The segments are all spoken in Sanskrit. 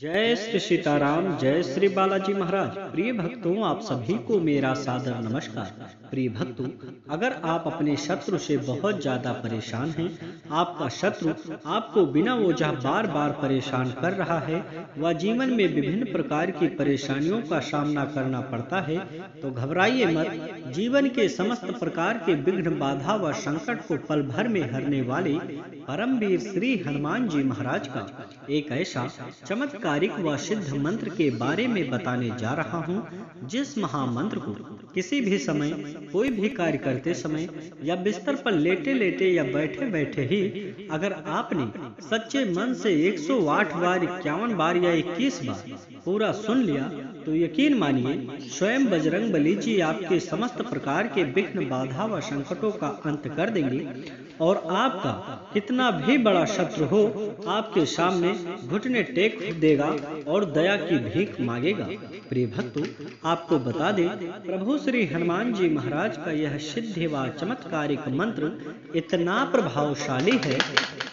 जय श्री सीताराम, जय श्री बालाजी महाराज। प्रिय भक्तों, आप सभी को मेरा सादर नमस्कार। प्रिय भक्तों, अगर आप अपने शत्रु से बहुत ज्यादा परेशान हैं, आपका शत्रु आपको बिना वजह बार बार परेशान कर रहा है, व जीवन में विभिन्न प्रकार की परेशानियों का सामना करना पड़ता है, तो घबराइए मत। जीवन के समस्त प्रकार के विघ्न, बाधा व संकट को पल भर में हरने वाले परमवीर श्री हनुमान जी महाराज का एक ऐसा चमत्कारिक व सिद्ध मंत्र के बारे में बताने जा रहा हूँ, जिस महामंत्र को किसी भी समय, कोई भी कार्य करते समय या बिस्तर पर लेटे लेटे या बैठे बैठे ही अगर आपने सच्चे मन से 108 बार, 51 बार या 21 बार पूरा सुन लिया, तो यकीन मानिए स्वयं बजरंग बली जी आपके समस्त प्रकार के विघ्न, बाधा व संकटों का अंत कर देंगे और आपका कितना भी बड़ा शत्रु हो आपके सामने घुटने टेक देगा और दया की भीख मांगेगा। प्रिय भक्तों, आपको बता दें, प्रभु श्री हनुमान जी महाराज का यह सिद्ध व चमत्कारिक मंत्र इतना प्रभावशाली है,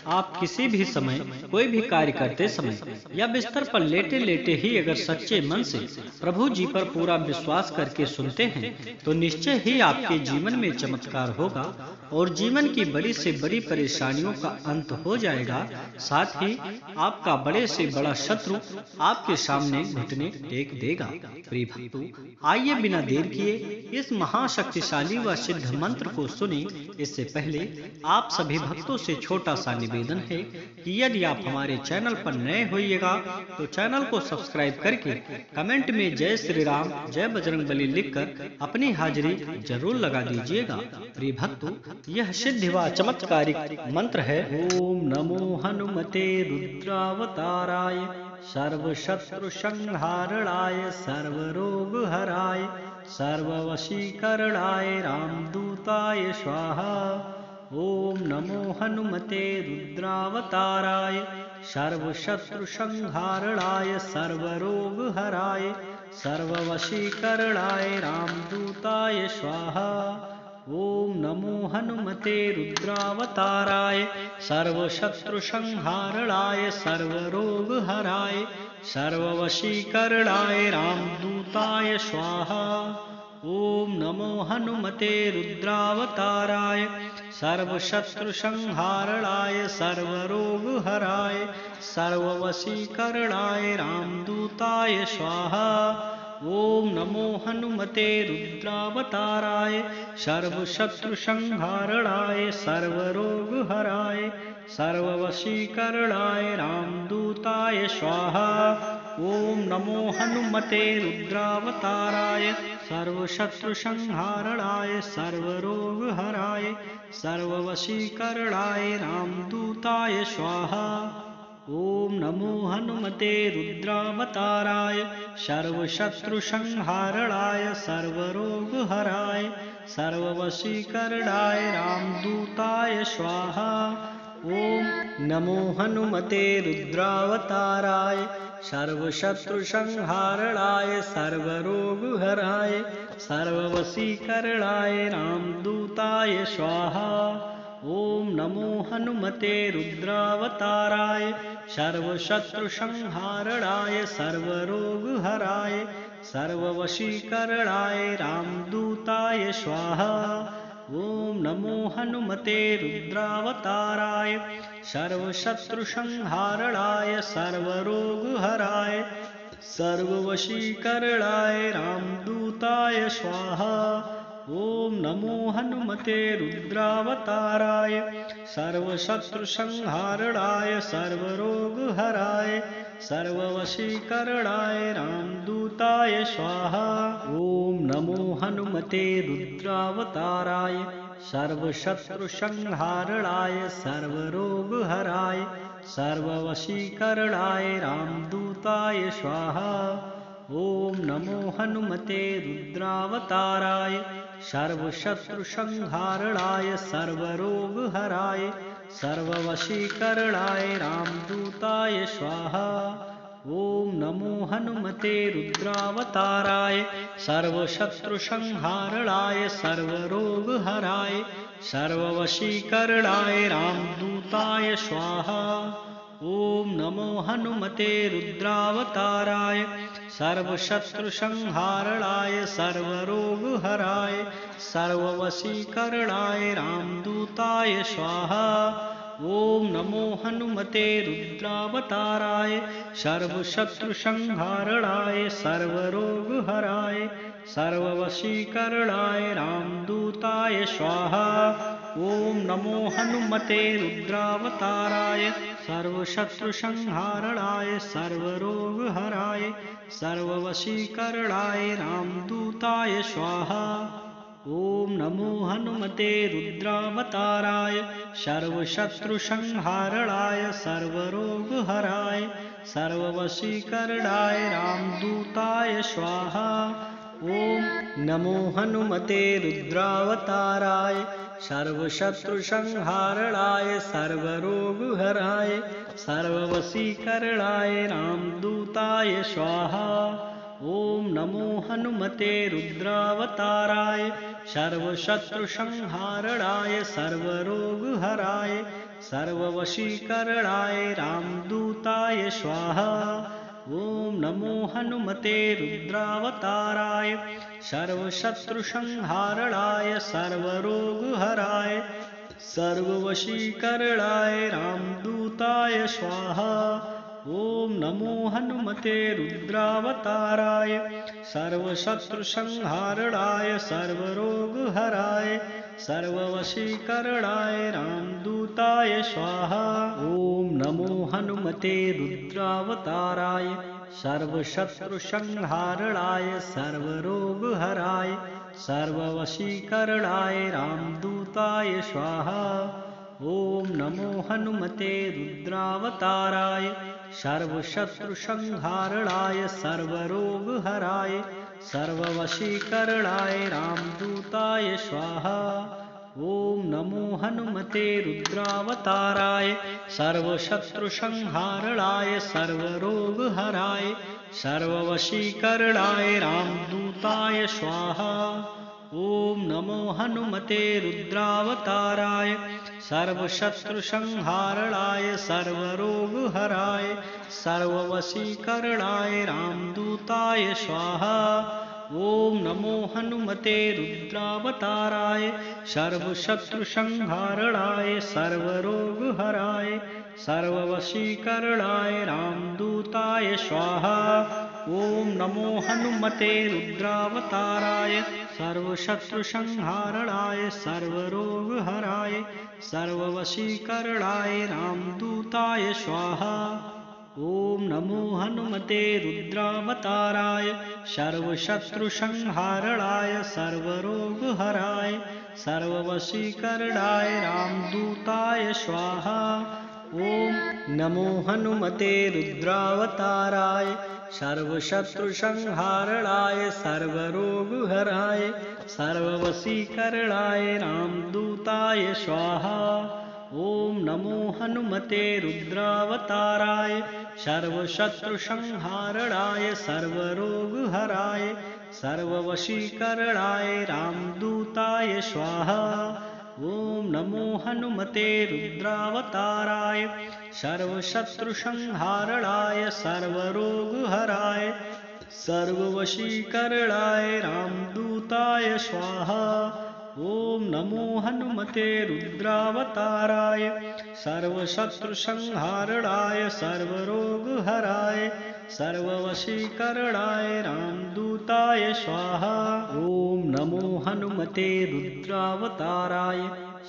आप किसी भी समय, कोई भी कार्य करते समय या बिस्तर पर लेटे लेटे ही अगर सच्चे मन से प्रभु जी पर पूरा विश्वास करके सुनते हैं, तो निश्चय ही आपके जीवन में चमत्कार होगा और जीवन की बड़ी से बड़ी परेशानियों का अंत हो जाएगा। साथ ही आपका बड़े से बड़ा शत्रु आपके सामने घुटने टेक देगा। प्रिय भक्तों, आइए बिना देर किए इस महाशक्तिशाली व सिद्ध मंत्र को सुने। इससे पहले आप सभी भक्तों से छोटा सा निवेदन है कि यदि आप हमारे चैनल पर नए होइएगा तो चैनल को सब्सक्राइब करके कमेंट में जय श्री राम, जय बजरंग बली लिखकर अपनी हाजिरी जरूर लगा दीजिएगा। प्रिय भक्तों, यह सिद्ध व चमत्कारिक मंत्र है। ओम नमो हनुमते रुद्रावताराय, सर्व शत्रु संहारणाय, सर्व रोग हराय, सर्व वशीकरणाय, रामदूताय स्वाहा। ओम नमो हनुमते रुद्रावताराय, सर्व शत्रु संहारणाय, सर्व रोग हराय, सर्व वशीकरणाय, रामदूताय स्वाहा। ओम नमो हनुमते रुद्रावताराय, सर्व शत्रु संहारणाय, सर्व रोग हराय, सर्व वशीकरणाय, रामदूताय स्वाहा। ओम नमो हनुमते रुद्रावताराय, सर्व शत्रु संहारणाय, सर्व रोग हराय, सर्व वशीकरणाय, रामदूताय स्वाहा। ओम नमो हनुमते रुद्रावताराय, सर्व शत्रु संहारणाय, सर्व रोग हराय, सर्व वशीकरणाय, रामदूताय स्वाहा। ओम नमो हनुमते रुद्रावताराय, सर्व शत्रु संहारणाय, सर्व रोग हराय, सर्व वशीकरणाय, रामदूताय स्वाहा। ओम नमो हनुमते रुद्रावताराय, सर्व शत्रु संहारणाय, सर्व रोग हराय, सर्व वशीकरणाय, रामदूताय स्वाहा। ओम नमो हनुमते रुद्रावताराय, सर्व शत्रु संहारणाय, सर्व रोग हराय, सर्व वशीकरणाय, रामदूताय स्वाहा। ओम नमो हनुमते रुद्रावताराय, सर्व शत्रु संहारणाय, सर्व रोग हराय, सर्व वशीकरणाय, रामदूताय स्वाहा। ओम नमो हनुमते रुद्रावताराय, सर्व शत्रु संहारणाय, सर्व रोग हराय, सर्व वशीकरणाय, रामदूताय स्वाहा। ओम नमो हनुमते रुद्रावताराय, सर्व शत्रु संहारणाय, सर्व रोग हराय, सर्व वशीकरणाय, रामदूताय स्वाहा। ओम नमो हनुमते रुद्रावताराय, सर्व शत्रु संहारणाय, सर्व रोग हराय, सर्व वशीकरणाय, रामदूताय स्वाहा। ओम नमो हनुमते रुद्रावताराय, सर्व शत्रु संहारणाय, सर्व रोग हराय, सर्व वशीकरणाय, रामदूताय स्वाहा। ओम नमो हनुमते रुद्रावताराय, सर्व शत्रु संहारणाय, सर्व रोग हराय, सर्व वशीकरणाय, रामदूताय स्वाहा। ॐ नमो हनुमते रुद्रावताराय सर्वशत्रुसंहारणाय सर्वरोगहराय सर्ववशीकरणाय रामदूताय स्वाहा। ॐ नमो हनुमते रुद्रावताराय सर्वशत्रुसंहारणाय सर्वरोगहराय सर्ववशीकरणाय रामदूताय स्वाहा। ॐ नमो हनुमते रुद्रावताराय सर्वशत्रुसंहारणाय सर्वरोगहराय सर्ववशीकरणाय रामदूताय स्वाहा। ॐ नमो हनुमते रुद्रावताराय सर्वशत्रुसंहारणाय सर्वरोगहराय सर्ववशीकरणाय रामदूताय स्वाहा। ॐ नमो हनुमते रुद्रावताराय सर्वशत्रुसंहारणाय सर्वरोगहराय सर्ववशीकरणाय रामदूताय स्वाहा। ॐ नमो हनुमते रुद्रावताराय सर्वशत्रुसंहारणाय सर्वरोगहराय सर्ववशीकरणाय रामदूताय स्वाहा। ॐ नमो हनुमते रुद्रावताराय सर्वशत्रुसंहारणाय सर्वरोगहराय सर्ववशीकरणाय रामदूताय स्वाहा। ॐ नमो हनुमते रुद्रावताराय सर्वशत्रुसंहारणाय सर्वरोगहराय सर्ववशीकरणाय रामदूताय स्वाहा। ॐ नमो हनुमते रुद्रावताराय सर्वशत्रुसंहारणाय सर्वरोगहराय सर्ववशीकरणाय रामदूताय स्वाहा। ॐ नमो हनुमते रुद्रावताराय सर्वशत्रुसंहारणाय सर्वरोगहराय सर्ववशीकरणाय रामदूताय स्वाहा। ॐ नमो हनुमते रुद्रावताराय सर्वशत्रुसंहारणाय सर्वरोगहराय सर्ववशीकरणाय रामदूताय स्वाहा। ॐ नमो हनुमते रुद्रावताराय सर्वशत्रुसंहारणाय सर्वरोगहराय सर्ववशीकरणाय रामदूताय स्वाहा। ॐ नमो हनुमते रुद्रावताराय सर्वशत्रुसंहारणाय सर्वरोगहराय सर्ववशीकरणाय रामदूताय स्वाहा। ॐ नमो हनुमते रुद्रावताराय सर्वशत्रुसंहारणाय सर्वरोगहराय सर्ववशीकरणाय रामदूताय स्वाहा। ॐ नमो हनुमते रुद्रावताराय सर्वशत्रुसंहारणाय सर्वरोगहराय सर्ववशीकरणाय रामदूताय स्वाहा। ॐ नमो हनुमते रुद्रावताराय सर्वशत्रुसंहारणाय सर्वरोगहराय सर्ववशीकरणाय रामदूताय स्वाहा। ॐ नमो हनुमते रुद्रावताराय सर्वशत्रुसंहारणाय सर्वरोगहराय सर्ववशीकरणाय रामदूताय स्वाहा। ॐ नमो हनुमते रुद्रावताराय सर्वशत्रुसंहारणाय सर्वरोगहराय सर्ववशीकरणाय रामदूताय स्वाहा। ॐ नमो हनुमते रुद्रावताराय सर्वशत्रुसंहारणाय सर्वरोगहराय सर्ववशीकरणाय रामदूताय स्वाहा। ॐ नमो हनुमते रुद्रावताराय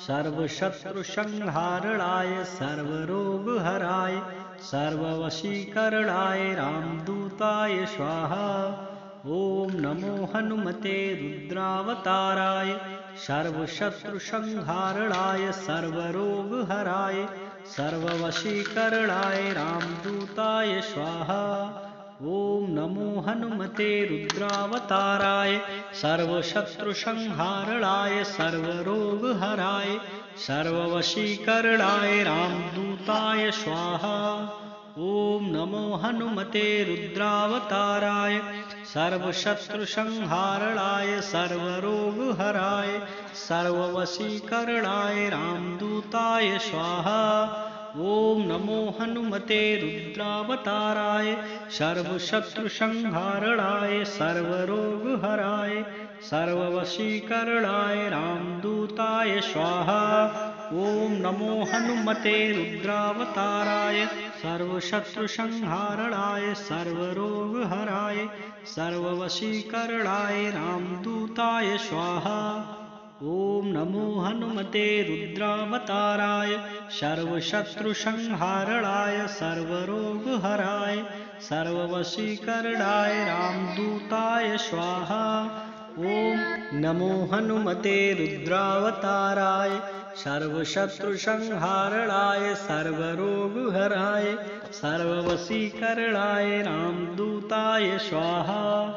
सर्वशत्रुसंहारणाय सर्वरोगहराय सर्ववशीकरणाय रामदूताय स्वाहा। ॐ नमो हनुमते रुद्रावताराय सर्वशत्रुसंहारणाय सर्वरोगहराय सर्ववशीकरणाय रामदूताय स्वाहा। ॐ नमो हनुमते रुद्रावताराय सर्वशत्रुसंहारणाय सर्वरोगहराय सर्ववशीकरणाय रामदूताय स्वाहा। ॐ नमो हनुमते रुद्रावताराय सर्वशत्रुसंहारणाय सर्वरोगहराय सर्ववशीकरणाय रामदूताय स्वाहा। ओम नमो हनुमते रुद्रावताराय सर्वशत्रुसंहारणाय सर्वरोगहराय सर्ववशीकरणाय रामदूताय स्वाहा। ओम नमो हनुमते रुद्रावताराय सर्वशत्रुसंहारणाय सर्वरोगहराय सर्ववशीकरणाय रामदूताय स्वाहा। ओम नमो हनुमते रुद्रावताराय सर्वशत्रुसंहारणाय सर्वरोगहराय सर्ववशीकरणाय रामदूताय स्वाहा। ओम नमो हनुमते रुद्रावताराय सर्वशत्रुसंहारणाय सर्वरोगहराय सर्ववशीकरणाय रामदूताय स्वाहा।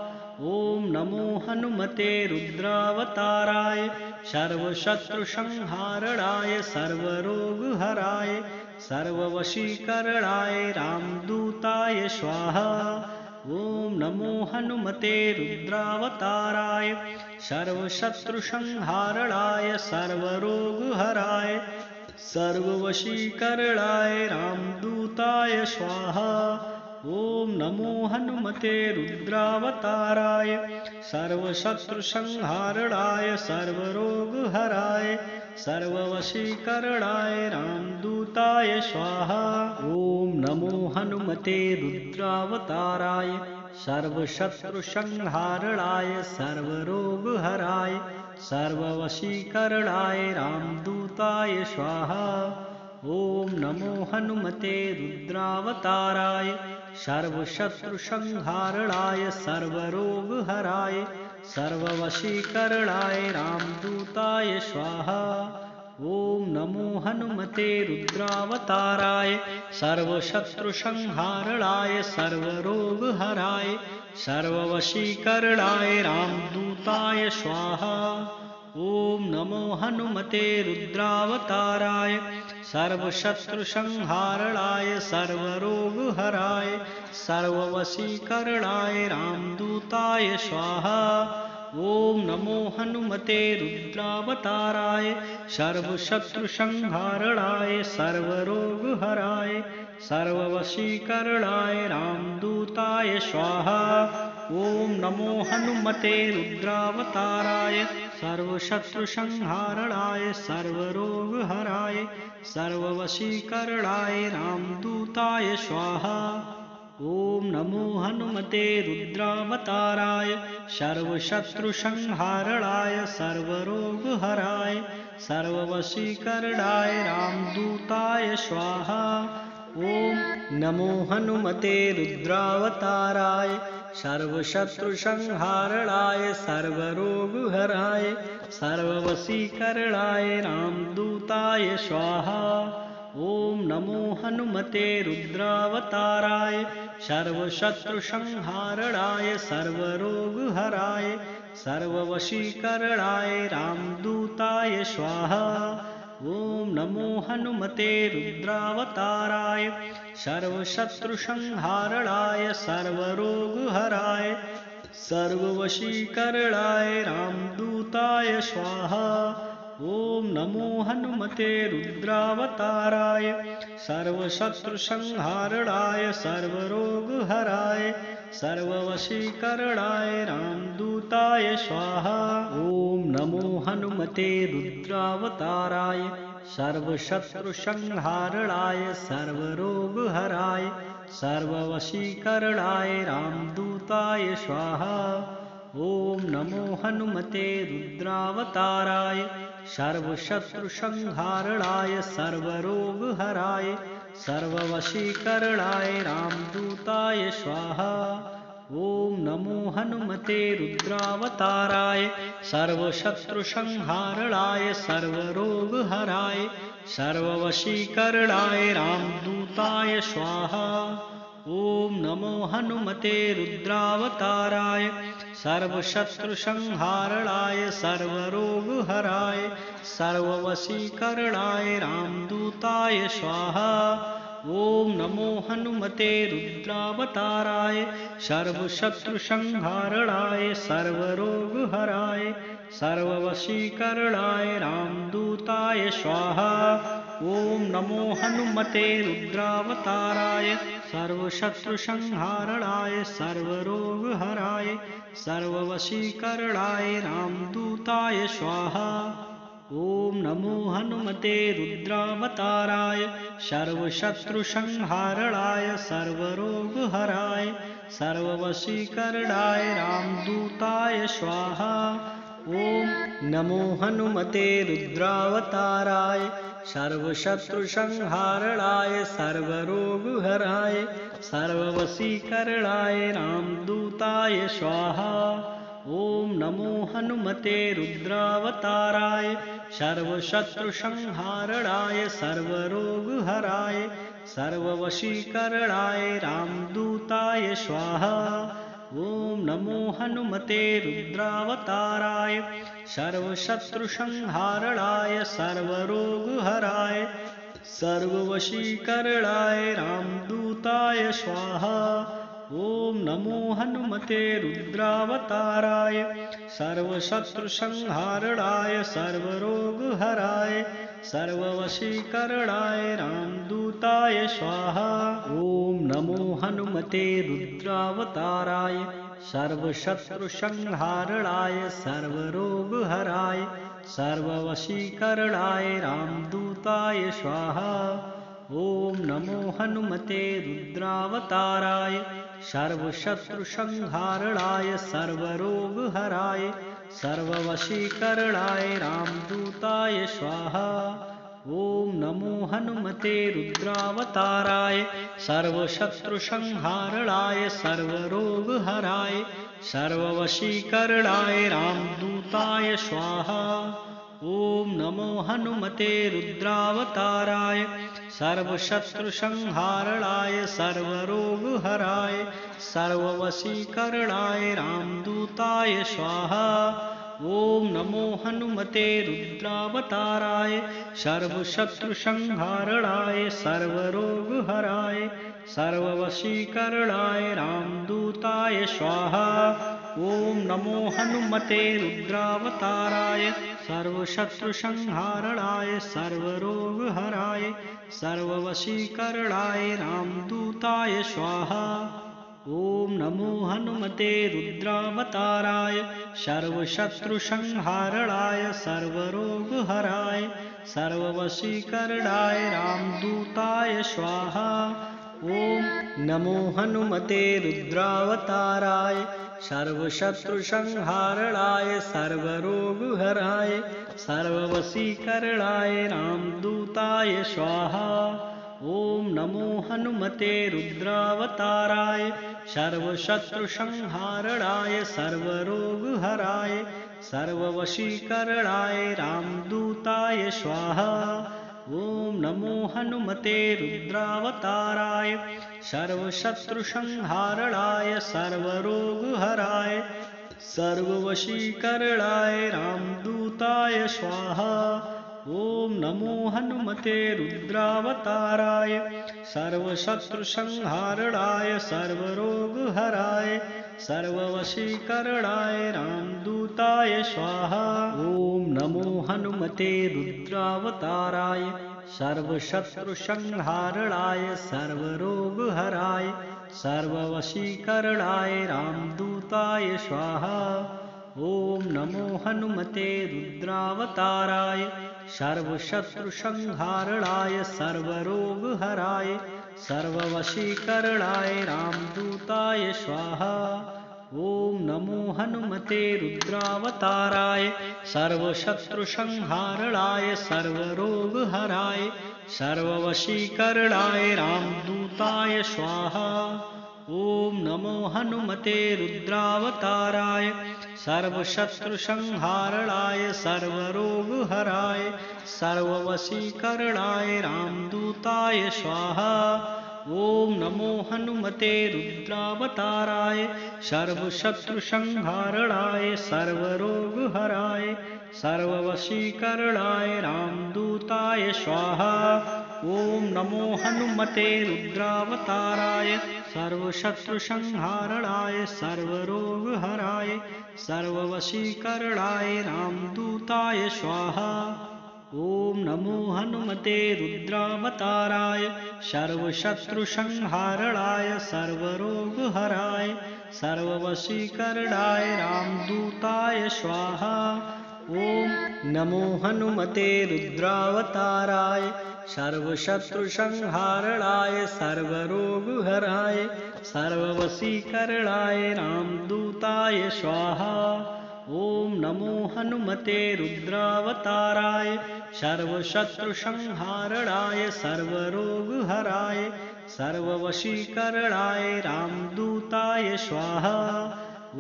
ओम नमो हनुमते रुद्रावताराय सर्वशत्रुसंहारणाय सर्वरोगहराय सर्ववशीकरणाय रामदूताय स्वाहा। ओम नमो हनुमते रुद्रावताराय सर्वशत्रुसंहारणाय सर्वरोगहराय सर्ववशीकरणाय रामदूताय स्वाहा। ओम नमो हनुमते रुद्रावताराय सर्वशत्रुसंहारणाय सर्वरोगहराय सर्ववशीकरणाय रामदूताय स्वाहा। ओम नमो हनुमते रुद्रावताराय सर्वशत्रुसंहारणाय सर्वरोगहराय सर्ववशीकरणाय रामदूताय स्वाहा। ओम नमो हनुमते रुद्रावताराय सर्वशत्रुसंहारणाय सर्वरोगहराय सर्ववशीकरणाय रामदूताय स्वाहा। ओम नमो हनुमते रुद्रावताराय सर्वशत्रुसंहारणाय सर्वरोगहराय सर्ववशीकरणाय रामदूताय स्वाहा। ओम नमो हनुमते रुद्रावताराय सर्वशत्रुसंहारणाय सर्वरोगहराय सर्ववशीकरणाय रामदूताय स्वाहा। ओम नमो हनुमते रुद्रावताराय सर्वशत्रुसंहारणाय सर्वरोगहराय सर्ववशीकरणाय रामदूताय स्वाहा। ओम नमो हनुमते रुद्रावताराय सर्वशत्रुसंहारणाय सर्वरोगहराय सर्ववशीकरणाय रामदूताय स्वाहा। ओम नमो हनुमते रुद्रावताराय सर्वशत्रुसंहारणाय सर्वरोगहराय सर्ववशीकरणाय रामदूताय स्वाहा। ओम नमो हनुमते रुद्रावताराय सर्वशत्रुसंहारणाय सर्वरोगहराय सर्ववशीकरणाय रामदूताय स्वाहा। ओम नमो हनुमते रुद्रावताराय सर्वशत्रुसंहारणाय सर्वरोगहराय सर्ववशीकरणाय रामदूताय स्वाहा। ओम नमो हनुमते रुद्रावताराय सर्वशत्रुसंहारणाय सर्वरोगहराय सर्ववशीकरणाय रामदूताय स्वाहा। ओम नमो हनुमते रुद्रावताराय सर्वशत्रुसंहारणाय सर्वरोगहराय सर्ववशीकरणाय रामदूताय स्वाहा। ओम नमो हनुमते रुद्रावताराय सर्वशत्रुसंहारणाय सर्वरोगहराय सर्ववशीकरणाय रामदूताय स्वाहा। ओम नमो हनुमते रुद्रावताराय सर्वशत्रुसंहारणाय सर्वरोगहराय सर्ववशीकरणाय रामदूताय स्वाहा। ओम नमो हनुमते रुद्रावताराय सर्वशत्रुसंहारणाय सर्वरोगहराय सर्ववशीकरणाय रामदूताय स्वाहा। ओम नमो हनुमते रुद्रावताराय सर्वशत्रुसंहारणाय सर्वरोगहराय सर्ववशीकरणाय रामदूताय स्वाहा। ओम नमो हनुमते रुद्रावताराय सर्वशत्रुसंहारणाय सर्वरोगहराय सर्ववशीकरणाय रामदूताय स्वाहा। ॐ नमो हनुमते रुद्रावताराय सर्वशत्रुसंहारणाय सर्वरोगहराय सर्ववशीकरणाय रामदूताय स्वाहा। ॐ नमो हनुमते रुद्रावताराय सर्वशत्रुसंहारणाय सर्वरोगहराय सर्ववशीकरणाय रामदूताय स्वाहा। ॐ नमो हनुमते रुद्रावताराय सर्वशत्रुसंहारणाय सर्वरोगहराय सर्ववशीकरणाय रामदूताय स्वाहा। ॐ नमो हनुमते रुद्रावताराय सर्वशत्रुसंहारणाय सर्वरोगहराय सर्ववशीकरणाय रामदूताय स्वाहा। ॐ नमो हनुमते रुद्रावताराय सर्वशत्रुसंहारणाय सर्वरोगहराय सर्ववशीकरणाय रामदूताय स्वाहा। ॐ नमो हनुमते रुद्रावताराय सर्वशत्रुसंहारणाय सर्वरोगहराय सर्ववशीकरणाय रामदूताय स्वाहा। ॐ नमो हनुमते रुद्रावताराय सर्वशत्रुसंहारणाय सर्वरोगहराय सर्ववशीकरणाय रामदूताय स्वाहा। ॐ नमो हनुमते रुद्रावताराय सर्वशत्रुसंहारणाय सर्वरोगहराय सर्ववशीकरणाय रामदूताय स्वाहा। ॐ नमो हनुमते रुद्रावताराय सर्वशत्रुसंहारणाय सर्वरोगहराय सर्ववशीकरणाय रामदूताय स्वाहा। ॐ नमो हनुमते रुद्रावताराय सर्वशत्रुसंहारणाय सर्वरोगहराय सर्ववशीकरणाय रामदूताय स्वाहा। ॐ नमो हनुमते रुद्रावताराय सर्वशत्रुसंहारणाय सर्वरोगहराय सर्ववशीकरणाय रामदूताय स्वाहा। ॐ नमो हनुमते रुद्रावताराय सर्वशत्रुसंहारणाय सर्वरोगहराय सर्ववशीकरणाय रामदूताय स्वाहा। ॐ नमो हनुमते रुद्रावताराय सर्वशत्रुसंहारणाय सर्वरोगहराय सर्ववशीकरणाय रामदूताय स्वाहा। ॐ नमो हनुमते रुद्रावताराय सर्वशत्रुसंहारणाय सर्वरोगहराय सर्ववशीकरणाय रामदूताय स्वाहा। ॐ नमो हनुमते रुद्रावताराय सर्वशत्रुसंहारणाय सर्वरोगहराय सर्ववशीकरणाय रामदूताय स्वाहा। ॐ नमो हनुमते रुद्रावताराय सर्वशत्रुसंहारणाय सर्वरोगहराय सर्ववशीकरणाय रामदूताय स्वाहा। ॐ नमो हनुमते रुद्रावताराय सर्वशत्रुसंहारणाय सर्वरोगहराय सर्ववशीकरणाय रामदूताय स्वाहा। ॐ नमो हनुमते रुद्रावताराय सर्वशत्रुसंहारणाय सर्वरोगहराय सर्ववशीकरणाय रामदूताय स्वाहा। ॐ नमो हनुमते रुद्रावताराय सर्वशत्रुसंहारणाय सर्वरोगहराय सर्ववशीकरणाय रामदूताय स्वाहा। ॐ नमो हनुमते रुद्रावताराय सर्वशत्रुसंहारणाय सर्वरोगहराय सर्ववशीकरणाय रामदूताय स्वाहा। ॐ नमो हनुमते रुद्रावताराय सर्वशत्रुसंहारणाय सर्वरोगहराय सर्ववशीकरणाय रामदूताय स्वाहा। ॐ नमो हनुमते रुद्रावताराय सर्वशत्रुसंहारणाय सर्वरोगहराय सर्ववशीकरणाय रामदूताय स्वाहा। ॐ नमो हनुमते रुद्रावताराय सर्वशत्रुसंहारणाय सर्वरोगहराय सर्ववशीकरणाय रामदूताय स्वाहा। ॐ नमो हनुमते रुद्रावताराय सर्वशत्रुसंहारणाय सर्वरोगहराय सर्ववशीकरणाय रामदूताय स्वाहा। ॐ नमो हनुमते रुद्रावताराय सर्वशत्रुसंहारणाय सर्वरोगहराय सर्ववशीकरणाय रामदूताय स्वाहा। ॐ नमो हनुमते रुद्रावताराय सर्वशत्रुसंहारणाय सर्वरोगहराय सर्ववशीकरणाय रामदूताय स्वाहा। ॐ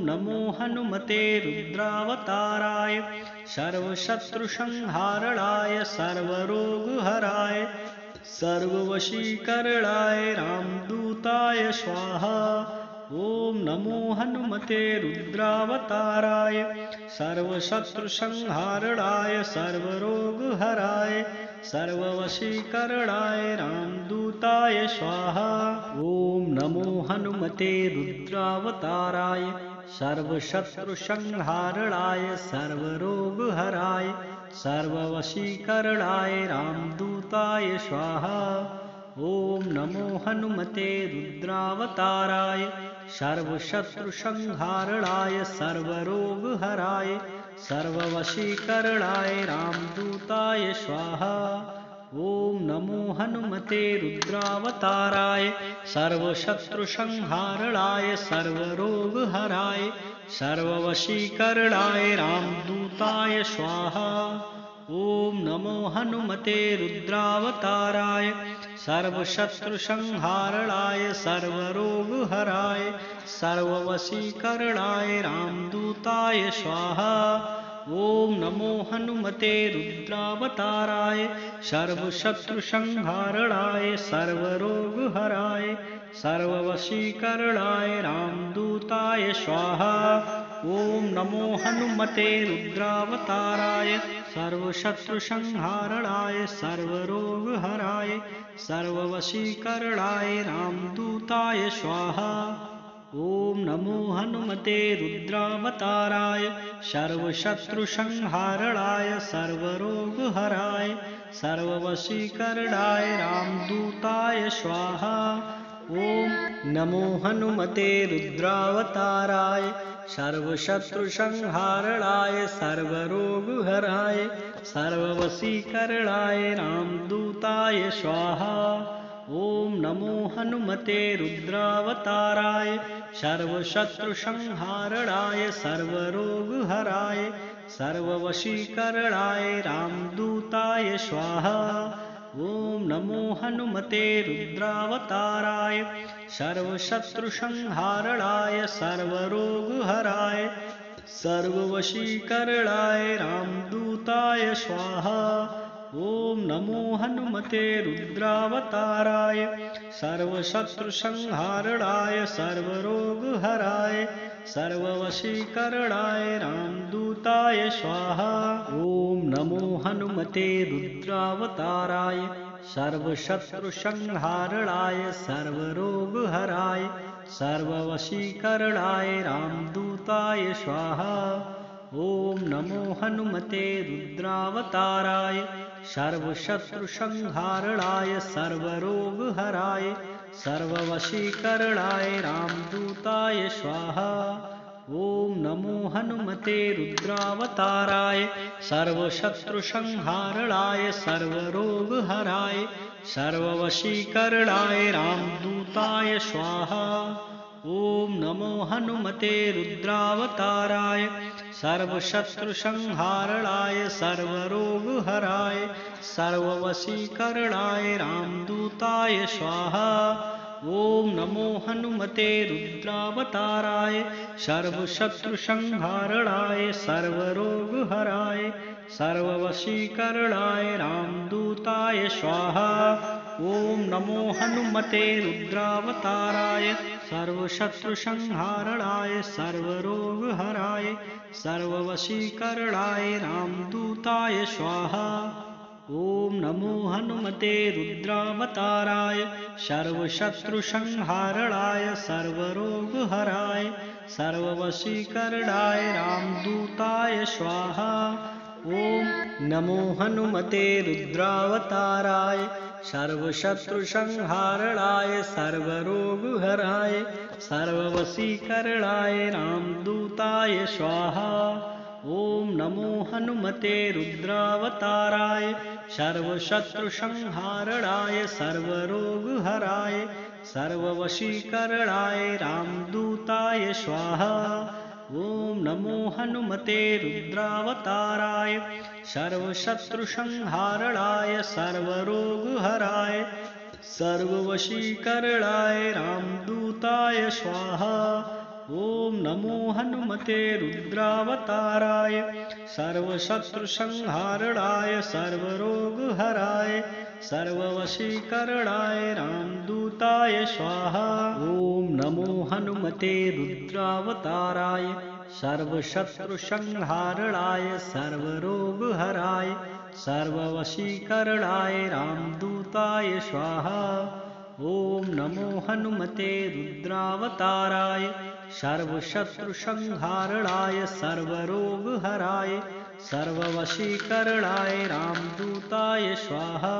नमो हनुमते रुद्रावताराय सर्वशत्रुसंहारणाय सर्वरोगहराय सर्ववशीकरणाय रामदूताय स्वाहा। ॐ नमो हनुमते रुद्रावताराय सर्वशत्रुसंहारणाय सर्वरोगहराय सर्ववशीकरणाय रामदूताय स्वाहा। ॐ नमो हनुमते रुद्रावताराय सर्वशत्रुसंहारणाय सर्वरोगहराय सर्ववशीकरणाय रामदूताय स्वाहा। ॐ नमो हनुमते रुद्रावताराय सर्वशत्रुसंहारणाय सर्वरोगहराय सर्ववशीकरणाय रामदूताय स्वाहा। ॐ नमो हनुमते रुद्रावताराय सर्वशत्रुसंहारणाय सर्वरोगहराय सर्ववशीकरणाय रामदूताय स्वाहा। ॐ नमो हनुमते रुद्रावताराय सर्वशत्रुसंहारणाय सर्वरोगहराय सर्ववशीकरणाय रामदूताय स्वाहा। ॐ नमो हनुमते रुद्रावताराय सर्वशत्रुसंहारणाय सर्वरोगहराय सर्ववशीकरणाय रामदूताय स्वाहा। ॐ नमो हनुमते रुद्रावताराय सर्वशत्रुसंहारणाय सर्वरोगहराय सर्ववशीकरणाय रामदूताय स्वाहा। ॐ नमो हनुमते रुद्रावताराय सर्वशत्रुसंहारणाय सर्वरोगहराय सर्ववशीकरणाय रामदूताय स्वाहा। ॐ नमो हनुमते रुद्रावताराय सर्वशत्रुसंहारणाय सर्वरोगहराय सर्ववशीकरणाय रामदूताय स्वाहा। ॐ नमो हनुमते रुद्रावताराय सर्वशत्रुसंहारणाय सर्वरोगहराय सर्ववशीकरणाय रामदूताय स्वाहा। ॐ नमो हनुमते रुद्रावताराय सर्वशत्रुसंहारणाय सर्वरोगहराय सर्ववशीकरणाय रामदूताय स्वाहा। ॐ नमो हनुमते रुद्रावताराय सर्वशत्रुसंहारणाय सर्वरोगहराय सर्ववशीकरणाय रामदूताय स्वाहा। ॐ नमो हनुमते रुद्रावताराय सर्वशत्रुसंहारणाय सर्वरोगहराय सर्ववशीकरणाय रामदूताय स्वाहा। ॐ नमो हनुमते रुद्रावताराय सर्वशत्रुसंहारणाय सर्वरोगहराय सर्ववशीकरणाय रामदूताय स्वाहा। ॐ नमो हनुमते रुद्रावताराय सर्वशत्रुसंहारणाय सर्वरोगहराय सर्ववशीकरणाय रामदूताय स्वाहा। ॐ नमो हनुमते रुद्रावताराय सर्वशत्रुसंहारणाय सर्वरोगहराय सर्ववशीकरणाय रामदूताय स्वाहा। ॐ नमो हनुमते रुद्रावताराय सर्वशत्रुसंहारणाय सर्वरोगहराय सर्ववशीकरणाय रामदूताय स्वाहा। ॐ नमो हनुमते रुद्रावताराय सर्वशत्रुसंहारणाय सर्वरोगहराय सर्ववशीकरणाय रामदूताय स्वाहा। ॐ नमो हनुमते रुद्रावताराय सर्वशत्रुसंहारणाय सर्वरोगहराय सर्ववशीकरणाय रामदूताय स्वाहा। ओम नमो हनुमते रुद्रावताराय सर्वशत्रुसंहारणाय सर्वरोगहराय सर्ववशीकरणाय रामदूताय स्वाहा। ओम नमो हनुमते रुद्रावताराय सर्वशत्रुसंहारणाय सर्वरोगहराय सर्ववशीकरणाय रामदूताय स्वाहा। ओम नमो हनुमते रुद्रावताराय सर्वशत्रुसंहारणाय सर्वरोगहराय सर्ववशीकरणाय रामदूताय स्वाहा। ओम नमो हनुमते रुद्रावताराय सर्वशत्रुसंहारणाय सर्वरोगहराय सर्ववशीकरणाय रामदूताय स्वाहा। ओम नमो हनुमते रुद्रावताराय सर्वशत्रुसंहारणाय सर्वरोगहराय सर्ववशीकरणाय रामदूताय स्वाहा। ओम नमो हनुमते रुद्रावताराय सर्वशत्रुसंहारणाय सर्वरोगहराय सर्ववशीकरणाय रामदूताय स्वाहा।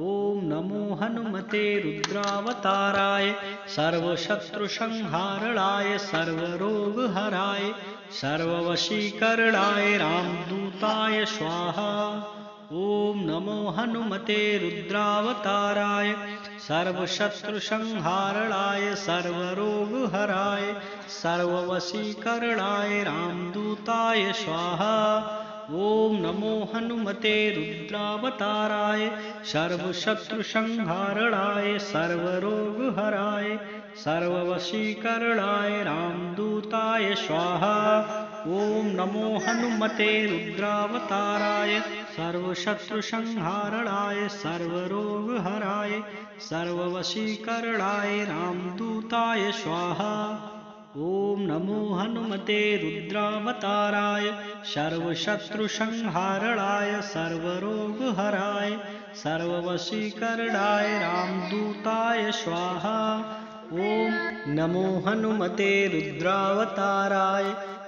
ओम नमो हनुमते रुद्रावताराय सर्वशत्रुसंहारणाय सर्वरोगहराय सर्ववशीकरणाय रामदूताय स्वाहा। ओम नमो हनुमते रुद्रावताराय सर्वशत्रुसंहारणाय सर्वरोगहराय सर्ववशीकरणाय रामदूताय स्वाहा। ओम नमो हनुमते रुद्रावताराय सर्वशत्रुसंहारणाय सर्वरोगहराय सर्ववशीकरणाय रामदूताय स्वाहा। ओम नमो हनुमते रुद्रावताराय सर्वशत्रुसंहारणाय सर्वरोगहराय सर्ववशीकरणाय रामदूताय स्वाहा। ओम नमो हनुमते रुद्रावताराय सर्वशत्रुसंहारणाय सर्वरोगहराय सर्ववशीकरणाय रामदूताय स्वाहा। ओम नमो हनुमते रुद्रावताराय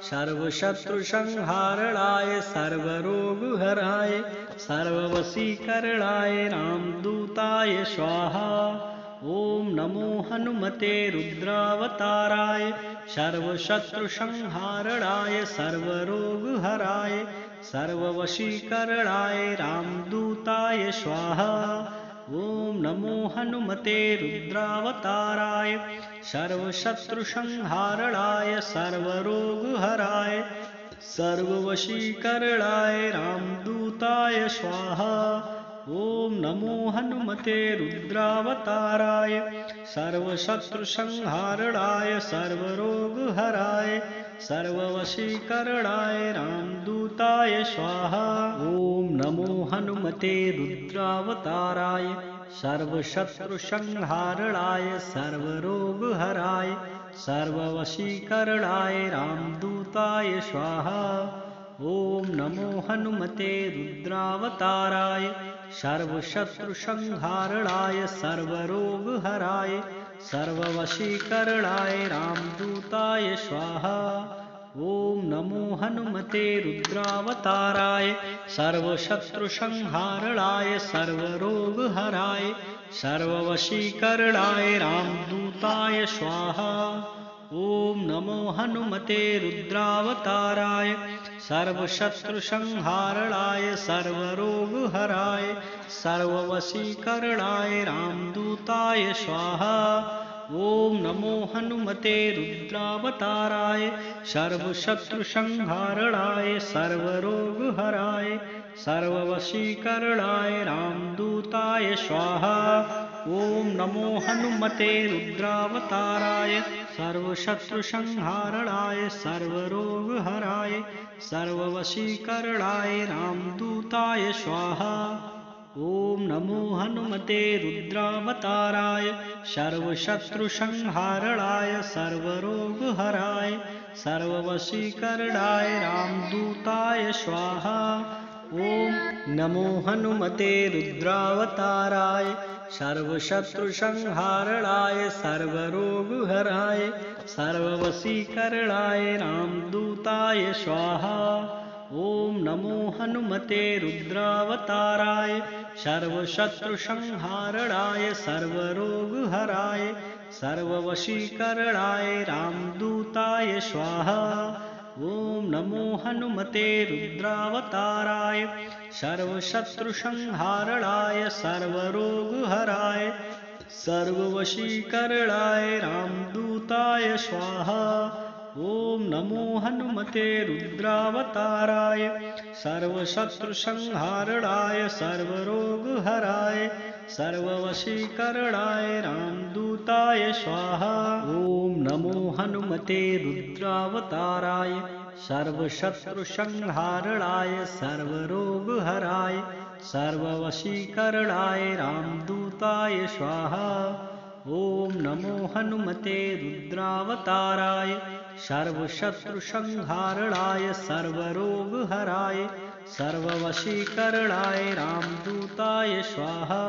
सर्वशत्रुसंहारणाय सर्वरोगहराय सर्ववशीकरणाय रामदूताय स्वाहा। ओम नमो हनुमते रुद्रावताराय सर्वशत्रुसंहारणाय सर्वरोगहराय सर्ववशीकरणाय रामदूताय स्वाहा। ओम नमो हनुमते रुद्रावताराय सर्वशत्रुसंहारणाय सर्वरोगहराय सर्ववशीकरणाय रामदूताय स्वाहा। ओम नमो हनुमते रुद्रावताराय सर्वशत्रुसंहारणाय सर्वरोगहराय सर्ववशीकरणाय रामदूताय स्वाहा। ओम नमो हनुमते रुद्रावताराय सर्वशत्रुसंहारणाय सर्वरोगहराय सर्ववशीकरणाय रामदूताय स्वाहा। ओम नमो हनुमते रुद्रावताराय सर्वशत्रुसंहारणाय सर्वरोगहराय सर्ववशीकरणाय रामदूताय स्वाहा। ओम नमो हनुमते रुद्रावताराय सर्वशत्रुसंहारणाय सर्वरोगहराय सर्ववशीकरणाय रामदूताय स्वाहा। ओम नमो हनुमते रुद्रावताराय सर्वशत्रुसंहारणाय सर्वरोगहराय सर्ववशीकरणाय रामदूताय स्वाहा। ओम नमो हनुमते रुद्रावताराय सर्वशत्रुसंहारणाय सर्वरोगहराय सर्ववशीकरणाय रामदूताय स्वाहा। ओम नमो हनुमते रुद्रावताराय सर्वशत्रुसंहारणाय सर्वरोगहराय सर्ववशीकरणाय रामदूताय स्वाहा। ओम नमो हनुमते रुद्रावताराय सर्वशत्रुसंहारणाय सर्वरोगहराय सर्ववशीकरणाय रामदूताय स्वाहा। ओम नमो हनुमते रुद्रावताराय सर्वशत्रुसंहारणाय सर्वरोगहराय सर्ववशीकरणाय रामदूताय स्वाहा। ओम नमो हनुमते रुद्रावताराय सर्वशत्रुसंहारणाय सर्वरोगहराय सर्ववशीकरणाय रामदूताय स्वाहा। ओम नमो हनुमते रुद्रावताराय सर्वशत्रुसंहारणाय सर्वरोगहराय सर्ववशीकरणाय रामदूताय स्वाहा। ओम नमो हनुमते रुद्रावताराय सर्वशत्रुसंहारणाय सर्वरोगहराय सर्ववशीकरणाय रामदूताय स्वाहा। ओम नमो हनुमते रुद्रावताराय सर्वशत्रुसंहारणाय सर्वरोगहराय सर्ववशीकरणाय रामदूताय स्वाहा। ओम नमो हनुमते रुद्रावताराय सर्वशत्रुसंहारणाय सर्वरोगहराय सर्ववशीकरणाय रामदूताय स्वाहा।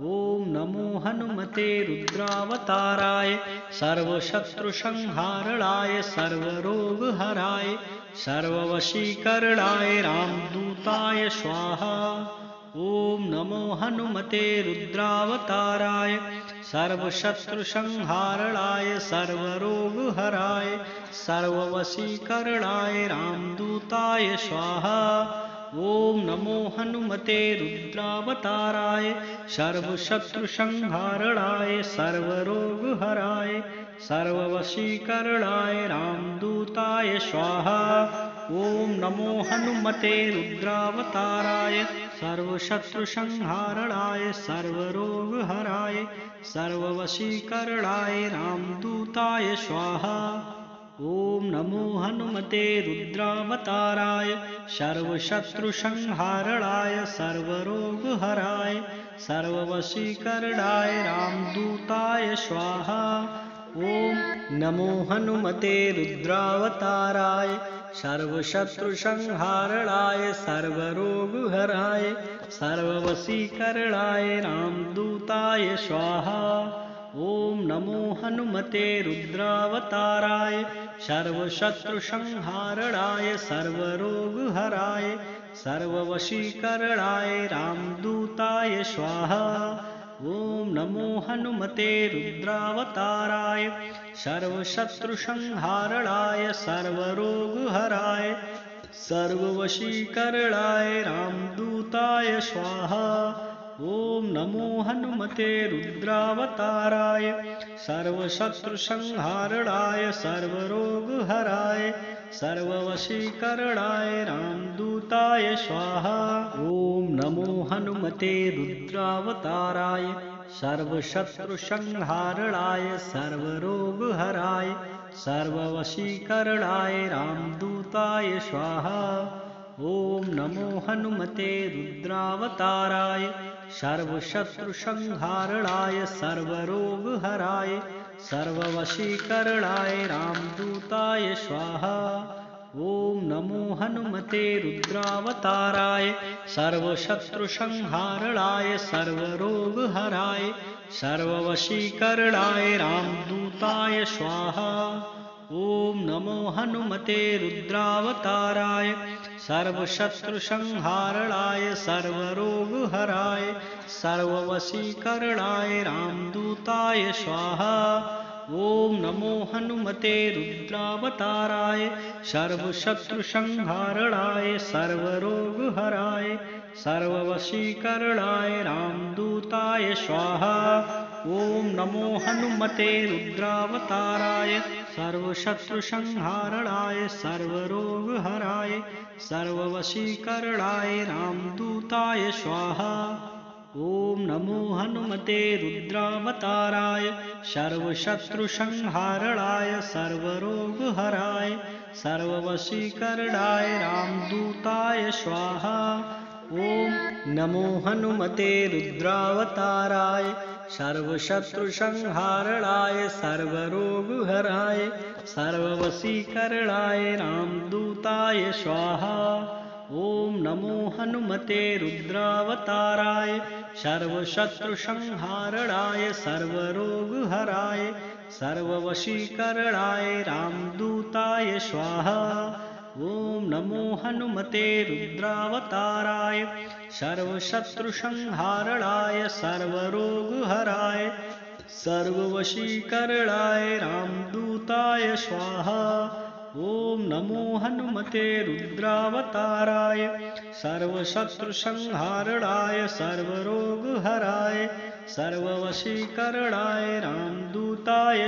ओम नमो हनुमते रुद्रावताराय सर्वशत्रुसंहारणाय सर्वरोगहराय सर्ववशीकरणाय रामदूताय स्वाहा। ओम नमो हनुमते रुद्रावताराय सर्वशत्रुसंहारणाय सर्वरोगहराय सर्ववशीकरणाय रामदूताय स्वाहा। ओम नमो हनुमते रुद्रावताराय सर्वशत्रुसंहारणाय सर्वरोगहराय सर्ववशीकरणाय रामदूताय स्वाहा। ओम नमो हनुमते रुद्रावताराय सर्वशत्रुसंहारणाय सर्वरोगहराय सर्ववशीकरणाय रामदूताय स्वाहा। ओम नमो हनुमते रुद्रावताराय सर्वशत्रुसंहारणाय सर्वरोगहराय सर्ववशीकरणाय रामदूताय स्वाहा। ओम नमो हनुमते रुद्रावताराय सर्वशत्रुसंहारणाय सर्वरोगहराय सर्ववशीकरणाय रामदूताय स्वाहा। ओम नमो हनुमते रुद्रावताराय सर्वशत्रुसंहारणाय सर्वरोगहराय सर्ववशीकरणाय रामदूताय स्वाहा। ओम नमो हनुमते रुद्रावताराय सर्वशत्रुसंहारणाय सर्वरोगहराय सर्ववशीकरणाय रामदूताय स्वाहा। ओम नमो हनुमते रुद्रावताराय सर्वशत्रुसंहारणाय सर्वरोगहराय सर्ववशीकरणाय रामदूताय स्वाहा। ओम नमो हनुमते रुद्रावताराय सर्वशत्रुसंहारणाय सर्वरोगहराय सर्ववशीकरणाय रामदूताय स्वाहा। ओम नमो हनुमते रुद्रावताराय सर्वशत्रुसंहारणाय सर्वरोगहराय सर्ववशीकरणाय रामदूताय स्वाहा। ओम नमो हनुमते रुद्रावताराय सर्वशत्रुसंहारणाय सर्वरोगहराय सर्ववशीकरणाय रामदूताय स्वाहा। ओम नमो हनुमते रुद्रावताराय सर्वशत्रुसंहारणाय सर्वरोगहराय सर्ववशीकरणाय रामदूताय स्वाहा। ओम नमो हनुमते रुद्रावताराय सर्वशत्रुसंहारणाय सर्वरोगहराय सर्ववशीकरणाय रामदूताय स्वाहा। ओम नमो हनुमते रुद्रावताराय सर्वशत्रुसंहारणाय सर्वरोगहराय सर्ववशीकरणाय रामदूताय स्वाहा। ओम नमो हनुमते रुद्रावताराय सर्वशत्रुसंहारणाय सर्वरोगहराय सर्ववशीकरणाय रामदूताय स्वाहा। ओम नमो हनुमते रुद्रावताराय सर्वशत्रुसंहारणाय सर्वरोगहराय सर्ववशीकरणाय रामदूताय स्वाहा। ओम नमो हनुमते रुद्रावताराय सर्वशत्रुसंहारणाय सर्वरोगहराय सर्ववशीकरणाय रामदूताय स्वाहा। ओम नमो हनुमते रुद्रावताराय सर्वशत्रुसंहारणाय सर्वरोगहराय सर्ववशीकरणाय रामदूताय स्वाहा। ओम नमो हनुमते रुद्रावताराय सर्वशत्रुसंहारणाय सर्वरोगहराय सर्ववशीकरणाय रामदूताय